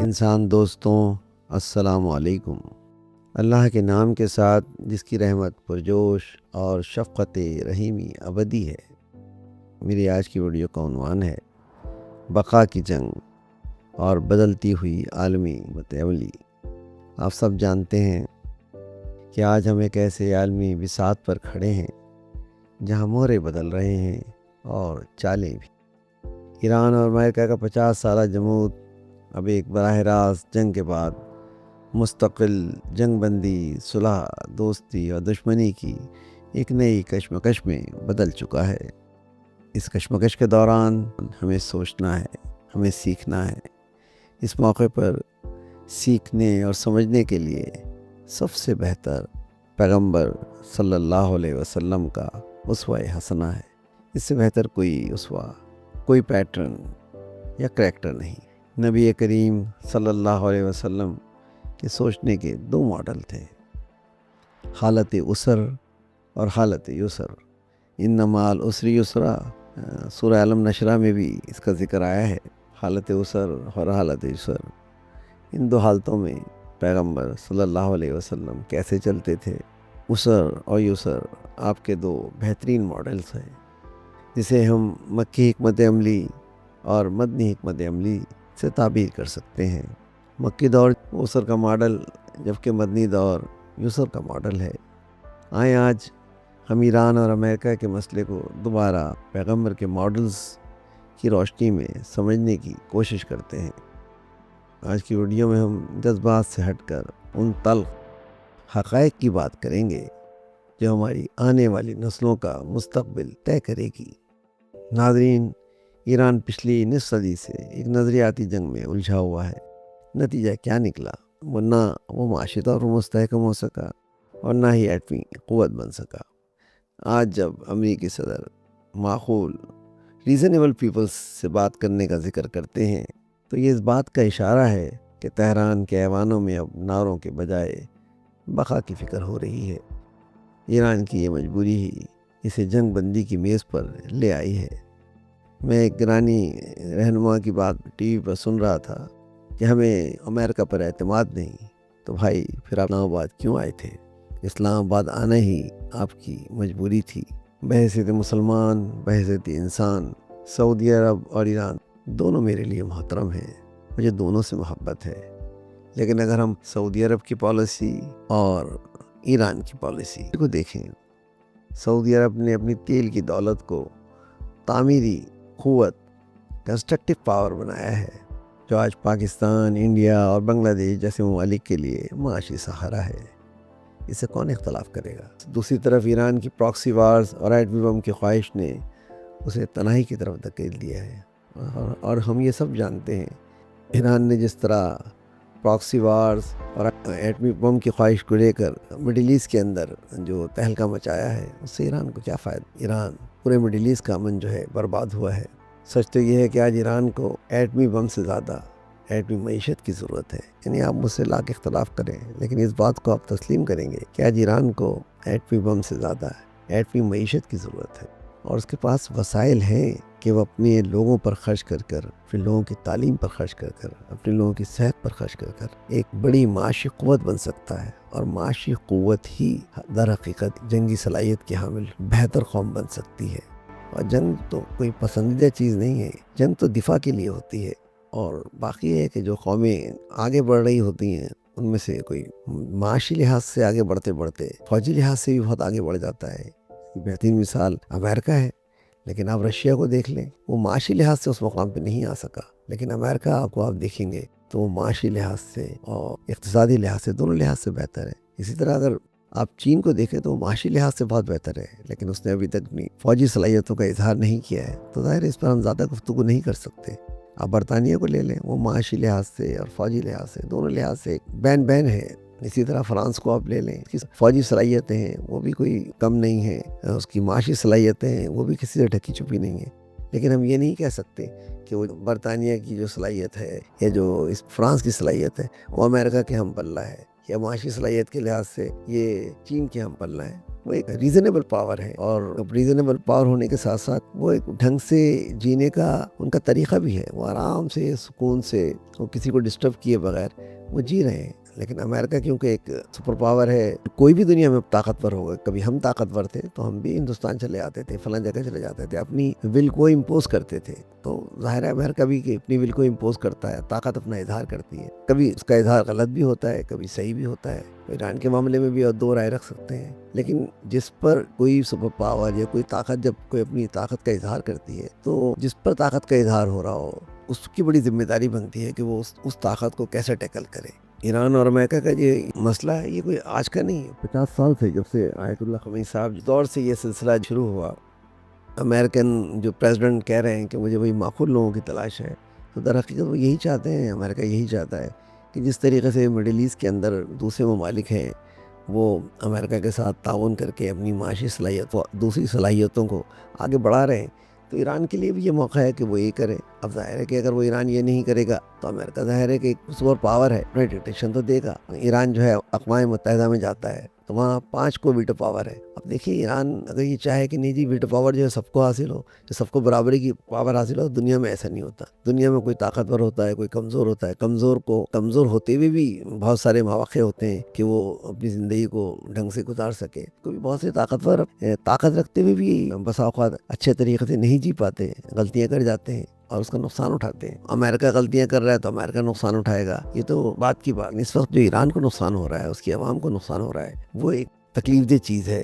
انسان دوستوں، السلام علیکم۔ اللہ کے نام کے ساتھ جس کی رحمت پرجوش اور شفقت رحیمی ابدی ہے۔ میری آج کی ویڈیو کا عنوان ہے بقا کی جنگ اور بدلتی ہوئی عالمی متعملی۔ آپ سب جانتے ہیں کہ آج ہم ایک ایسے عالمی بساط پر کھڑے ہیں جہاں مورے بدل رہے ہیں اور چالیں بھی۔ ایران اور امریکہ کا 50 سالہ جمود اب ایک براہ راست جنگ کے بعد مستقل جنگ بندی، صلح، دوستی اور دشمنی کی ایک نئی کشمکش میں بدل چکا ہے۔ اس کشمکش کے دوران ہمیں سوچنا ہے، ہمیں سیکھنا ہے۔ اس موقع پر سیکھنے اور سمجھنے کے لیے سب سے بہتر پیغمبر صلی اللہ علیہ وسلم کا اسوہ حسنہ ہے۔ اس سے بہتر کوئی اسوہ، کوئی پیٹرن یا کریکٹر نہیں۔ نبی کریم صلی اللہ علیہ وسلم کے سوچنے کے 2 ماڈل تھے، حالت عسر اور حالت یسر۔ ان مع العسر یسرا، سورہ علم نشرہ میں بھی اس کا ذکر آیا ہے۔ حالت عسر اور حالت یسر، ان 2 حالتوں میں پیغمبر صلی اللہ علیہ وسلم کیسے چلتے تھے۔ عسر اور یسر آپ کے 2 بہترین ماڈلز ہیں، جسے ہم مکی حکمت عملی اور مدنی حکمت عملی سے تعبیر کر سکتے ہیں۔ مکی دور عسر کا ماڈل، جبکہ مدنی دور یسر کا ماڈل ہے۔ آئیں آج ہم ایران اور امریکہ کے مسئلے کو دوبارہ پیغمبر کے ماڈلز کی روشنی میں سمجھنے کی کوشش کرتے ہیں۔ آج کی ویڈیو میں ہم جذبات سے ہٹ کر ان تلخ حقائق کی بات کریں گے جو ہماری آنے والی نسلوں کا مستقبل طے کرے گی۔ ناظرین، ایران پچھلی نصف صدی سے ایک نظریاتی جنگ میں الجھا ہوا ہے۔ نتیجہ کیا نکلا؟ نہ وہ معاشی طور پر مستحکم ہو سکا اور نہ ہی ایٹمی قوت بن سکا۔ آج جب امریکی صدر معقول ریزنیبل پیپلز سے بات کرنے کا ذکر کرتے ہیں تو یہ اس بات کا اشارہ ہے کہ تہران کے ایوانوں میں اب نعروں کے بجائے بقا کی فکر ہو رہی ہے۔ ایران کی یہ مجبوری ہی اسے جنگ بندی کی میز پر لے آئی ہے۔ میں ایک گرانی رہنما کی بات ٹی وی پر سن رہا تھا کہ ہمیں امریکہ پر اعتماد نہیں، تو بھائی پھر آپ اسلام آباد کیوں آئے تھے؟ اسلام آباد آنا ہی آپ کی مجبوری تھی۔ بحیثیت مسلمان، بحیثیت انسان، سعودی عرب اور ایران دونوں میرے لیے محترم ہیں، مجھے دونوں سے محبت ہے۔ لیکن اگر ہم سعودی عرب کی پالیسی اور ایران کی پالیسی کو دیکھیں، سعودی عرب نے اپنی تیل کی دولت کو تعمیری قوت، کنسٹرکٹیو پاور بنایا ہے، جو آج پاکستان، انڈیا اور بنگلہ دیش جیسے ممالک کے لیے معاشی سہارا ہے۔ اس سے کون اختلاف کرے گا؟ دوسری طرف ایران کی پراکسی وارز اور ایٹمی بم کی خواہش نے اسے تنہائی کی طرف دھکیل دیا ہے۔ اور ہم یہ سب جانتے ہیں، ایران نے جس طرح پراکسی وارز اور ایٹمی بم کی خواہش کو لے کر مڈل ایسٹ کے اندر جو تہلکہ مچایا ہے، اس سے ایران کو کیا فائدہ؟ ایران پورے مڈل ایسٹ کا امن جو ہے برباد ہوا ہے۔ سچ تو یہ ہے کہ آج ایران کو ایٹمی بم سے زیادہ ایٹمی معیشت کی ضرورت ہے۔ یعنی آپ مجھ سے لاکھ اختلاف کریں، لیکن اس بات کو آپ تسلیم کریں گے کہ آج ایران کو ایٹمی بم سے زیادہ ایٹمی معیشت کی ضرورت ہے، اور اس کے پاس وسائل ہیں کہ وہ اپنے لوگوں پر خرچ کر کر، اپنے لوگوں کی تعلیم پر خرچ کر کر، اپنے لوگوں کی صحت پر خرچ کر کر ایک بڑی معاشی قوت بن سکتا ہے۔ اور معاشی قوت ہی در حقیقت جنگی صلاحیت کی حامل بہتر قوم بن سکتی ہے۔ اور جنگ تو کوئی پسندیدہ چیز نہیں ہے، جنگ تو دفاع کے لیے ہوتی ہے۔ اور باقی ہے کہ جو قومیں آگے بڑھ رہی ہوتی ہیں، ان میں سے کوئی معاشی لحاظ سے آگے بڑھتے بڑھتے فوجی لحاظ سے بھی بہت آگے بڑھ جاتا ہے۔ بہترین مثال امریکہ ہے، لیکن آپ رشیا کو دیکھ لیں، وہ معاشی لحاظ سے اس مقام پہ نہیں آ سکا، لیکن امریکہ کو آپ دیکھیں گے تو وہ معاشی لحاظ سے اور اقتصادی لحاظ سے، دونوں لحاظ سے بہتر ہے۔ اسی طرح اگر آپ چین کو دیکھیں تو وہ معاشی لحاظ سے بہت بہتر ہے، لیکن اس نے ابھی تک اپنی فوجی صلاحیتوں کا اظہار نہیں کیا ہے، تو ظاہر ہے اس پر ہم زیادہ گفتگو نہیں کر سکتے۔ آپ برطانیہ کو لے لیں، وہ معاشی لحاظ سے اور فوجی لحاظ سے، دونوں لحاظ سے بین بین ہے۔ اسی طرح فرانس کو آپ لے لیں، اس کی فوجی صلاحیتیں ہیں وہ بھی کوئی کم نہیں ہیں، اس کی معاشی صلاحیتیں ہیں وہ بھی کسی سے ڈھکی چھپی نہیں ہیں۔ لیکن ہم یہ نہیں کہہ سکتے کہ وہ برطانیہ کی جو صلاحیت ہے یا جو اس فرانس کی صلاحیت ہے وہ امریکہ کے ہم پلہ ہے، یا معاشی صلاحیت کے لحاظ سے یہ چین کے ہم پلہ ہے۔ وہ ایک ریزنیبل پاور ہے، اور ریزنیبل پاور ہونے کے ساتھ ساتھ وہ ایک ڈھنگ سے جینے کا ان کا طریقہ بھی ہے، وہ آرام سے سکون سے وہ کسی کو ڈسٹرب کیے بغیر وہ جی رہے ہیں۔ لیکن امریکہ کیونکہ ایک سپر پاور ہے، کوئی بھی دنیا میں طاقتور ہوگا، کبھی ہم طاقتور تھے تو ہم بھی ہندوستان چلے آتے تھے، فلاں جگہ چلے جاتے تھے، اپنی ول کو امپوز کرتے تھے۔ تو ظاہر ہے امریکہ بھی کہ اپنی ول کو امپوز کرتا ہے، طاقت اپنا اظہار کرتی ہے، کبھی اس کا اظہار غلط بھی ہوتا ہے، کبھی صحیح بھی ہوتا ہے۔ ایران کے معاملے میں بھی اور دو رائے رکھ سکتے ہیں، لیکن جس پر کوئی سپر پاور یا کوئی طاقت جب کوئی اپنی طاقت کا اظہار کرتی ہے تو جس پر طاقت کا اظہار ہو رہا ہو اس کی بڑی ذمہ داری بنتی ہے کہ وہ اس طاقت کو کیسے ٹیکل کرے۔ ایران اور امریکہ کا یہ مسئلہ ہے، یہ کوئی آج کا نہیں ہے، 50 سال سے جب سے آیت اللہ خمینی صاحب دور سے یہ سلسلہ شروع ہوا۔ امریکن جو پریزیڈنٹ کہہ رہے ہیں کہ مجھے وہی معقول لوگوں کی تلاش ہے، تو در حقیقت وہ یہی چاہتے ہیں، امریکہ یہی چاہتا ہے کہ جس طریقے سے مڈل ایسٹ کے اندر دوسرے ممالک ہیں وہ امریکہ کے ساتھ تعاون کر کے اپنی معاشی صلاحیتوں دوسری صلاحیتوں کو آگے بڑھا رہے ہیں، تو ایران کے لیے بھی یہ موقع ہے کہ وہ یہ کرے۔ اب ظاہر ہے کہ اگر وہ ایران یہ نہیں کرے گا تو امریکہ ظاہر ہے کہ ایک سپر پاور ہے، اپنا ڈکٹیشن تو دے گا۔ ایران جو ہے اقوام متحدہ میں جاتا ہے تو وہاں 5 کو ویٹو پاور ہے۔ اب دیکھیے ایران اگر یہ چاہے کہ نہیں جی ویٹو پاور جو ہے سب کو حاصل ہو، جو سب کو برابری کی پاور حاصل ہو، دنیا میں ایسا نہیں ہوتا۔ دنیا میں کوئی طاقتور ہوتا ہے، کوئی کمزور ہوتا ہے، کمزور ہوتے ہوئے بھی بہت سارے مواقع ہوتے ہیں کہ وہ اپنی زندگی کو ڈھنگ سے گزار سکے۔ کوئی بہت سے طاقتور طاقت رکھتے ہوئے بھی بسا اوقات اچھے طریقے سے نہیں جی پاتے، غلطیاں کر جاتے ہیں اور اس کا نقصان اٹھاتے ہیں۔ امریکہ غلطیاں کر رہا ہے تو امریکہ نقصان اٹھائے گا، یہ تو بات کی بات۔ اس وقت جو ایران کو نقصان ہو رہا ہے، اس کی عوام کو نقصان ہو رہا ہے، وہ ایک تکلیف دہ چیز ہے۔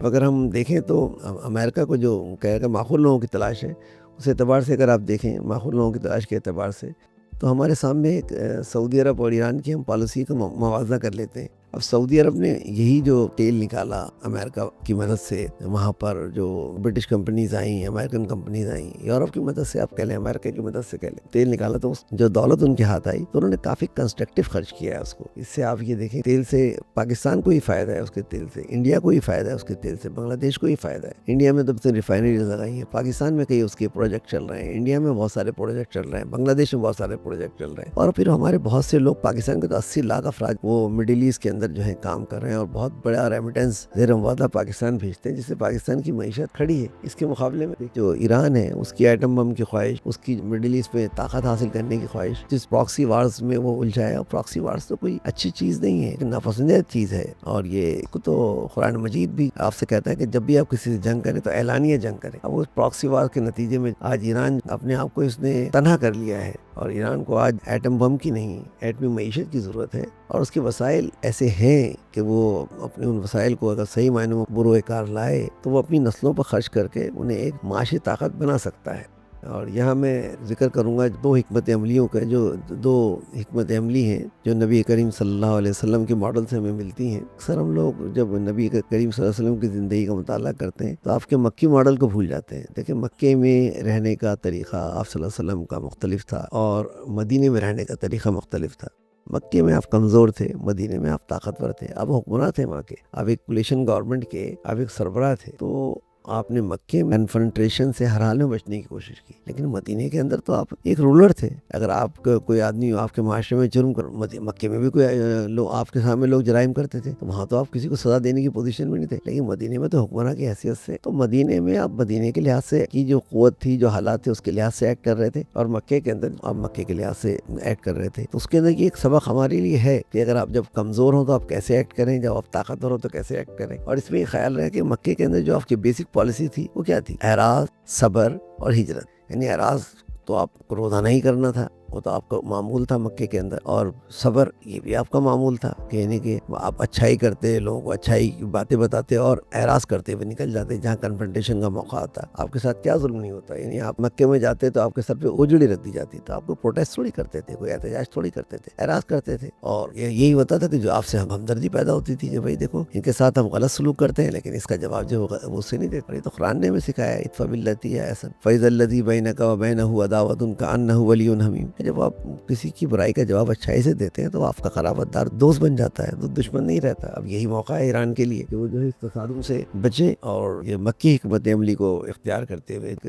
اگر ہم دیکھیں تو امریکہ کو جو کہے گا معقول لوگوں کی تلاش ہے، اس اعتبار سے اگر آپ دیکھیں معقول لوگوں کی تلاش کے اعتبار سے تو ہمارے سامنے ایک سعودی عرب اور ایران کی ہم پالیسی کا موازنہ کر لیتے ہیں۔ اب سعودی عرب نے یہی جو تیل نکالا امریکہ کی مدد سے، وہاں پر جو برٹش کمپنیز آئیں، امریکن کمپنیز آئیں، یورپ کی مدد سے آپ کہہ لیں، امریکہ کی مدد سے کہہ لیں، تیل نکالا تو جو دولت ان کے ہاتھ آئی تو انہوں نے کافی کنسٹرکٹیو خرچ کیا ہے اس کو۔ اس سے آپ یہ دیکھیں تیل سے پاکستان کو ہی فائدہ ہے، اس کے تیل سے انڈیا کو ہی فائدہ ہے، اس کے تیل سے بنگلہ دیش کو ہی فائدہ ہے۔ انڈیا میں تو ریفائنریز لگائی ہیں، پاکستان میں کئی اس کے پروجیکٹ چل رہے ہیں، انڈیا میں بہت سارے پروجیکٹ چل رہے ہیں، بنگلہ دیش میں بہت سارے پروجیکٹ چل رہے ہیں، اور پھر ہمارے بہت سے لوگ پاکستان کے تو 80 لاکھ افراد وہ مڈل ایسٹ کے اندر جو ہے کام کر رہے ہیں اور بہت بڑا ریمیٹنس زیر مبادلہ پاکستان بھیجتے ہیں، جس سے پاکستان کی معیشت کھڑی ہے۔ اس کے مقابلے میں جو ایران ہے، اس کی ایٹم بم کی خواہش، اس کی مڈل ایسٹ میں طاقت حاصل کرنے کی خواہش، جس پراکسی وارز میں وہ الجھا ہے، اور پراکسی وارز تو کوئی اچھی چیز نہیں ہے، ناپسندیدہ چیز ہے، اور یہ تو قرآن مجید بھی آپ سے کہتا ہے کہ جب بھی آپ کسی سے جنگ کریں تو اعلانیہ جنگ کریں۔ اب اس پراکسی وار کے نتیجے میں آج ایران اپنے آپ کو اس نے تنہا کر لیا ہے، اور ایران کو آج ایٹم بم کی نہیں، ایٹمی معیشت کی ضرورت ہے، اور اس کے وسائل ایسے ہیں کہ وہ اپنے ان وسائل کو اگر صحیح معنوں میں بروئے کار لائے تو وہ اپنی نسلوں پر خرچ کر کے انہیں ایک معاشی طاقت بنا سکتا ہے۔ اور یہاں میں ذکر کروں گا دو حکمت عملیوں کا، جو دو حکمت عملی ہیں جو نبی کریم صلی اللہ علیہ وسلم کے ماڈل سے ہمیں ملتی ہیں۔ اکثر ہم لوگ جب نبی کریم صلی اللہ علیہ وسلم کی زندگی کا مطالعہ کرتے ہیں تو آپ کے مکی ماڈل کو بھول جاتے ہیں۔ دیکھیں مکے میں رہنے کا طریقہ آپ صلی اللہ علیہ وسلم کا مختلف تھا، اور مدینے میں رہنے کا طریقہ مختلف تھا۔ مکے میں آپ کمزور تھے، مدینے میں آپ طاقتور تھے، آپ حکمراں تھے وہاں کے، آپ ایک کولیشن گورنمنٹ کے آپ ایک سربراہ تھے، تو آپ نے مکے میں کنفرنٹریشن سے ہر حال میں بچنے کی کوشش کی، لیکن مدینے کے اندر تو آپ ایک رولر تھے۔ اگر آپ کا کوئی آدمی آپ کے معاشرے میں جرم مکے میں بھی کوئی لوگ آپ کے سامنے لوگ جرائم کرتے تھے تو وہاں تو آپ کسی کو سزا دینے کی پوزیشن میں نہیں تھے، لیکن مدینے میں تو حکمراں کی حیثیت سے، تو مدینے میں آپ مدینے کے لحاظ سے کی جو قوت تھی، جو حالات تھے، اس کے لحاظ سے ایکٹ کر رہے تھے، اور مکے کے اندر آپ مکے کے لحاظ سے ایکٹ کر رہے تھے۔ تو اس کے اندر یہ ایک سبق ہمارے لیے ہے کہ اگر آپ جب کمزور ہوں تو آپ کیسے ایکٹ کریں، جب آپ طاقتور ہو تو کیسے ایکٹ کریں۔ اور اس میں یہ خیال رہے کہ مکے کے اندر جو آپ کی بیسک پالیسی تھی وہ کیا تھی؟ اعراض، صبر اور ہجرت۔ یعنی اعراض تو آپ کو روزانہ ہی کرنا تھا، وہ تو آپ کا معمول تھا مکے کے اندر، اور صبر یہ بھی آپ کا معمول تھا، کہ یعنی کہ آپ اچھائی کرتے، لوگوں کو اچھائی کی باتیں بتاتے اور اعراض کرتے ہوئے نکل جاتے جہاں کنفرنٹیشن کا موقع آتا۔ آپ کے ساتھ کیا ظلم نہیں ہوتا، یعنی آپ مکے میں جاتے تو آپ کے سر پہ اوجڑی رکھ دی جاتی، تو آپ کو پروٹیسٹ تھوڑی کرتے تھے، کوئی احتجاج تھوڑی کرتے تھے، اعراض کرتے تھے، اور یہی ہوتا تھا کہ جو آپ سے ہمدردی پیدا ہوتی تھی کہ بھائی دیکھو ان کے ساتھ ہم غلط سلوک کرتے ہیں، لیکن اس کا جواب جو وہ اس سے نہیں دیتے۔ یہ تو قرآن نے ہمیں سکھایا ہے، ادفع باللتی ہی احسن فاذا الذی بینک و بینہ عداوۃ کأنہ ولی حمیم، جب آپ کسی کی برائی کا جواب اچھائی سے دیتے ہیں تو آپ کا قرابت دار دوست بن جاتا ہے، تو دشمن نہیں رہتا۔ اب یہی موقع ہے ایران کے لیے کہ وہ جو ہے اس تصادم سے بچے اور یہ مکی حکمت عملی کو اختیار کرتے ہوئے ایک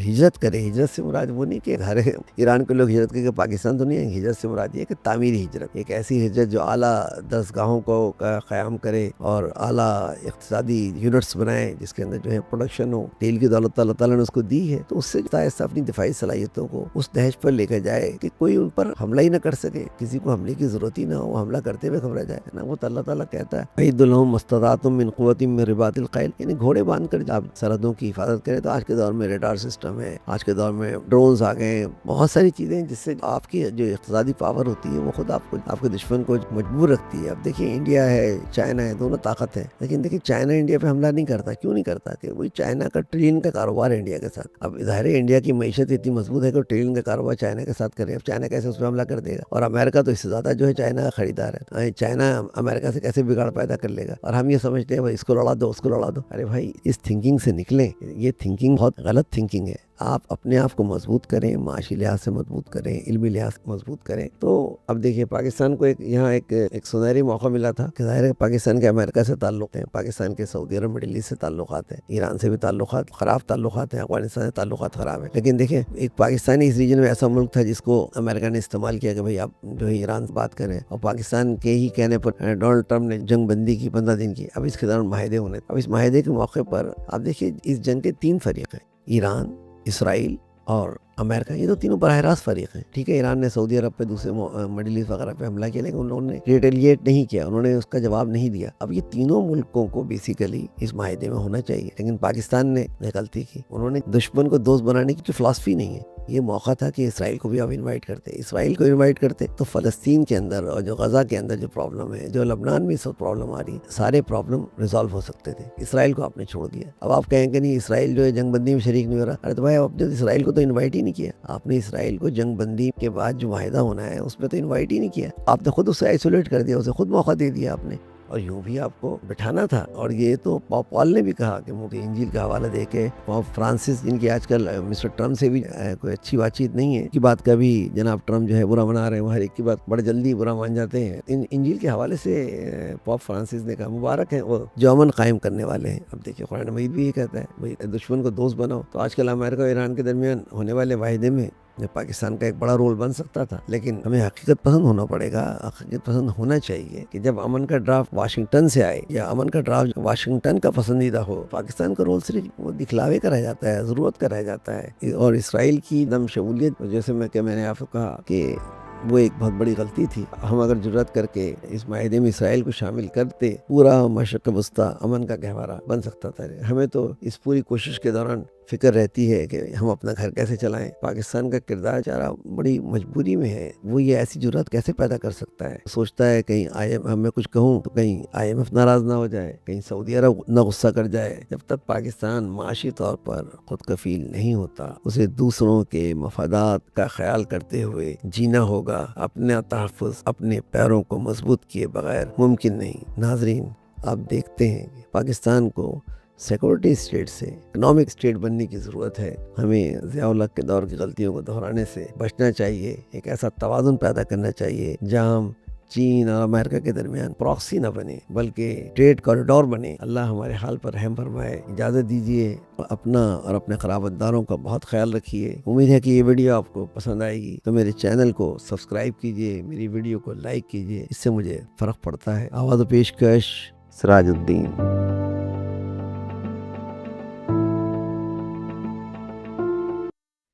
ہجرت کرے۔ ہجرت سے مراد وہ نہیں کہ ہر ایران کے لوگ ہجرت کہ پاکستان تو نہیں ہے، ہجرت سے مراد یہ کہ تعمیری ہجرت، ایک ایسی ہجرت جو اعلیٰ درسگاہوں کو قیام کرے اور اعلیٰ اقتصادی یونٹس بنائے جس کے اندر جو ہے پروڈکشن ہو۔ تیل کی دولت اللہ تعالیٰ نے اس کو دی ہے تو اس سے آہستہ اپنی دفاعی صلاحیتوں کو اس نہج پر لے کر جائے کہ کوئی ان پر حملہ ہی نہ کر سکے، کسی کو حملے کی ضرورت ہی نہ ہو، حملہ کرتے ہوئے خبر جائے نا۔ وہ تو اللہ تعالیٰ کہتا ہے وَعِدُّ لَهُم مَا اسْتَطَعْتُم مِّن قُوَّةٍ مِّن رِّبَاطِ الْخَيْلِ، یعنی گھوڑے باندھ کر آپ سرحدوں کی حفاظت کریں۔ تو آج کے دور میں ریڈار سسٹم ہے، آج کے دور میں ڈرونز آ گئے، بہت ساری چیزیں جس سے آپ کی جو اقتصادی پاور ہوتی ہے وہ خود آپ کے دشمن کو مجبور رکھتی ہے۔ اب دیکھیں انڈیا ہے، چائنا ہے، دونوں طاقت ہے، لیکن دیکھیں چائنا انڈیا پہ حملہ نہیں کرتا۔ کیوں نہیں کرتا؟ کہ وہی چائنا کا ٹریلین کا کاروبار ہے انڈیا کے ساتھ۔ اب ظاہر ہے انڈیا کی معیشت اتنی مضبوط ہے کہ ٹریلین کا کاروبار چائنا کے ساتھ کرے۔ اب چائنا کیسے اس پہ حملہ کر دے گا؟ اور امریکہ تو اس سے زیادہ جو ہے چائنا کا خریدار ہے۔ چائنا امریکہ سے کیسے بگاڑ پیدا کر لے گا؟ اور ہم یہ سمجھتے ہیں بھائی اس کو لڑا دو، اس کو لڑا دو۔ ارے بھائی اس تھنکنگ سے نکلیں، یہ تھنکنگ بہت غلط تھنکنگ ہے۔ آپ اپنے آپ کو مضبوط کریں، معاشی لحاظ سے مضبوط کریں، علمی لحاظ سے مضبوط کریں۔ تو اب دیکھیے پاکستان کو یہاں ایک سنہری موقع ملا تھا کہ ظاہر ہے پاکستان کے امریکہ سے تعلق ہیں، پاکستان کے سعودی عرب مڈل ایسٹ سے تعلقات ہیں، ایران سے بھی تعلقات خراب تعلقات ہیں، افغانستان سے تعلقات خراب ہیں۔ لیکن دیکھیں ایک پاکستانی اس ریجن میں ایسا ملک تھا جس کو امریکہ نے استعمال کیا کہ بھائی آپ جو ہے ایران سے بات کریں، اور پاکستان کے ہی کہنے پر ڈونلڈ ٹرمپ نے جنگ بندی کی 15 دن کی۔ اب اس کے دوران معاہدے ہونے، اب اس معاہدے کے موقع پر آپ دیکھیے اس جنگ کے 3 فریق ہیں، ایران، اسرائیل اور امریکہ۔ یہ تو تینوں براہ راست فریق ہیں۔ ٹھیک ہے ایران نے سعودی عرب پہ دوسرے مڈل ایسٹ وغیرہ پہ حملہ کیا، لیکن انہوں نے ریٹیلیٹ نہیں کیا، انہوں نے اس کا جواب نہیں دیا۔ اب یہ تینوں ملکوں کو بیسیکلی اس معاہدے میں ہونا چاہیے، لیکن پاکستان نے غلطی کی، انہوں نے دشمن کو دوست بنانے کی فلسفی نہیں ہے۔ یہ موقع تھا کہ اسرائیل کو بھی آپ انوائٹ کرتے، اسرائیل کو انوائٹ کرتے تو فلسطین کے اندر اور جو غزہ کے اندر جو پرابلم ہے، جو لبنان میں اس وقت پرابلم آ رہی ہے، سارے پرابلم ریزالو ہو سکتے تھے۔ اسرائیل کو آپ نے چھوڑ دیا۔ اب آپ کہیں کہ نہیں اسرائیل جو ہے جنگ بندی میں شریک نہیں ہو رہا، ارے تو بھائی آپ نے اسرائیل کو تو انوائٹ ہی نہیں کیا۔ آپ نے اسرائیل کو جنگ بندی کے بعد جو معاہدہ ہونا ہے اس میں تو انوائٹ ہی نہیں کیا، آپ نے خود اسے آئسولیٹ کر دیا، اسے خود موقع دے دیا آپ نے، اور یوں بھی آپ کو بٹھانا تھا۔ اور یہ تو پاپ پال نے بھی کہا کہ مجھے انجیل کا حوالہ دے کے پاپ فرانسس، جن کی آج کل مسٹر ٹرمپ سے بھی کوئی اچھی بات چیت نہیں ہے، کی بات کا بھی جناب ٹرمپ جو ہے برا منا رہے ہیں، وہ ہر ایک کی بات بڑے جلدی برا مان جاتے ہیں۔ انجیل کے حوالے سے پاپ فرانسس نے کہا مبارک ہیں وہ جو امن قائم کرنے والے ہیں۔ اب دیکھیے قرآن مجید بھی یہ کہتا ہے بھائی دشمن کو دوست بناؤ۔ تو آج کل امریکہ اور ایران کے درمیان ہونے والے معاہدے میں پاکستان کا ایک بڑا رول بن سکتا تھا، لیکن ہمیں حقیقت پسند ہونا پڑے گا۔ حقیقت پسند ہونا چاہیے کہ جب امن کا ڈرافٹ واشنگٹن سے آئے یا امن کا ڈرافٹ واشنگٹن کا پسندیدہ ہو، پاکستان کا رول صرف وہ دکھلاوے کا رہ جاتا ہے، ضرورت کا رہ جاتا ہے۔ اور اسرائیل کی دم شمولیت، جیسے میں نے آپ کو کہا کہ وہ ایک بہت بڑی غلطی تھی۔ ہم اگر جرات کر کے اس معاہدے میں اسرائیل کو شامل کرتے، پورا مشرق وسطیٰ امن کا گہوارہ بن سکتا تھا۔ ہمیں تو اس پوری کوشش کے دوران فکر رہتی ہے کہ ہم اپنا گھر کیسے چلائیں۔ پاکستان کا کردار چارہ بڑی مجبوری میں ہے، وہ یہ ایسی جرات کیسے پیدا کر سکتا ہے؟ سوچتا ہے کہیں میں کچھ کہوں تو کہیں IMF ناراض نہ ہو جائے، کہیں سعودی عرب نہ غصہ کر جائے۔ جب تک پاکستان معاشی طور پر خود کفیل نہیں ہوتا، اسے دوسروں کے مفادات کا خیال کرتے ہوئے جینا ہوگا۔ اپنا تحفظ اپنے پیروں کو مضبوط کیے بغیر ممکن نہیں۔ ناظرین آپ دیکھتے ہیں کہ پاکستان کو سیکورٹی اسٹیٹ سے اکنامک اسٹیٹ بننے کی ضرورت ہے۔ ہمیں ضیاء الحق کے دور کی غلطیوں کو دہرانے سے بچنا چاہیے، ایک ایسا توازن پیدا کرنا چاہیے جہاں ہم چین اور امریکہ کے درمیان پراکسی نہ بنے بلکہ ٹریڈ کوریڈور بنے۔ اللہ ہمارے حال پر رحم فرمائے۔ اجازت دیجیے، اپنا اور اپنے قرابت داروں کا بہت خیال رکھیے۔ امید ہے کہ یہ ویڈیو آپ کو پسند آئے گی تو میرے چینل کو سبسکرائب کیجیے، میری ویڈیو کو لائک کیجیے، اس سے مجھے فرق پڑتا ہے۔ آواز و پیشکش سراج الدین۔